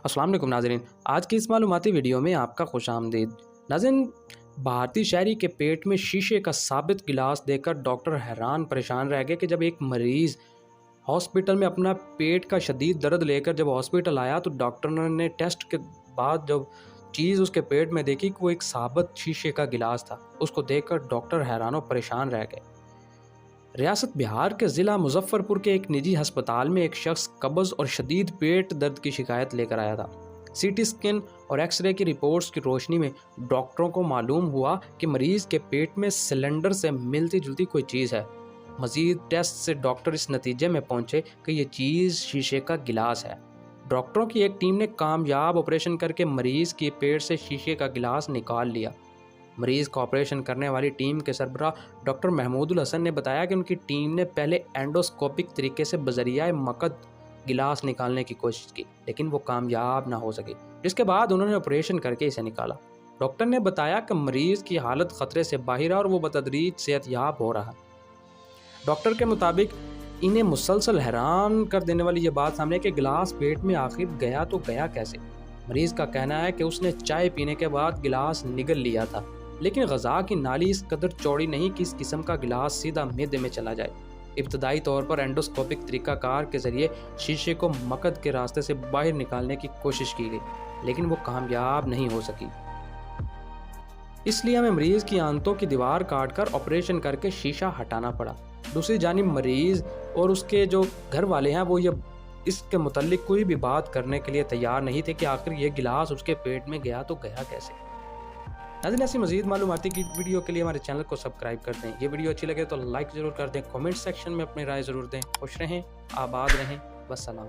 अस्सलाम वालेकुम नाज़रीन, आज की इस मालूमाती वीडियो में आपका खुशामदीद। नाज़रीन, भारतीय शहरी के पेट में शीशे का साबित गिलास देखकर डॉक्टर हैरान परेशान रह गए कि जब एक मरीज़ हॉस्पिटल में अपना पेट का शदीद दर्द लेकर जब हॉस्पिटल आया तो डॉक्टर ने टेस्ट के बाद जब चीज़ उसके पेट में देखी कि वो एक साबित शीशे का गिलास था। उसको देखकर डॉक्टर हैरान और परेशान रह गए। रियासत बिहार के ज़िला मुजफ्फरपुर के एक निजी अस्पताल में एक शख्स कब्ज़ और शदीद पेट दर्द की शिकायत लेकर आया था। सीटी स्कैन और एक्सरे की रिपोर्ट्स की रोशनी में डॉक्टरों को मालूम हुआ कि मरीज़ के पेट में सिलेंडर से मिलती जुलती कोई चीज़ है। मज़ीद टेस्ट से डॉक्टर इस नतीजे में पहुंचे कि ये चीज़ शीशे का गिलास है। डॉक्टरों की एक टीम ने कामयाब ऑपरेशन करके मरीज़ के पेट से शीशे का गिलास निकाल लिया। मरीज़ का ऑपरेशन करने वाली टीम के सरबराह डॉक्टर महमूदुल हसन ने बताया कि उनकी टीम ने पहले एंडोस्कोपिक तरीके से बजरिया मकद गिलास निकालने की कोशिश की, लेकिन वो कामयाब ना हो सकी, जिसके बाद उन्होंने ऑपरेशन करके इसे निकाला। डॉक्टर ने बताया कि मरीज़ की हालत ख़तरे से बाहर है और वो बतदरीज सेहतयाब हो रहा है। डॉक्टर के मुताबिक इन्हें मुसलसल हैरान कर देने वाली ये बात सामने कि गिलास पेट में आखिर गया तो गया कैसे। मरीज़ का कहना है कि उसने चाय पीने के बाद गिलास निगल लिया था, लेकिन ग़ज़ा की नाली इस कदर चौड़ी नहीं कि इस किस्म का गिलास सीधा मैदे में चला जाए। इब्तदाई तौर पर एंडोस्कोपिक तरीक़ाकार के ज़रिए शीशे को मकद के रास्ते से बाहर निकालने की कोशिश की गई, लेकिन वो कामयाब नहीं हो सकी। इसलिए हमें मरीज़ की आंतों की दीवार काट कर ऑपरेशन करके शीशा हटाना पड़ा। दूसरी जानिब मरीज़ और उसके जो घर वाले हैं वो ये इसके मुतल्लिक कोई भी बात करने के लिए तैयार नहीं थे कि आखिर ये गिलास उसके पेट में गया तो गया कैसे। नाज़रीन, ऐसी मज़ीद मालूमाती की वीडियो के लिए हमारे चैनल को सब्सक्राइब कर दें। ये वीडियो अच्छी लगे तो लाइक ज़रूर कर दें, कमेंट सेक्शन में अपनी राय ज़रूर दें। खुश रहें, आबाद रहें, वस्सलाम।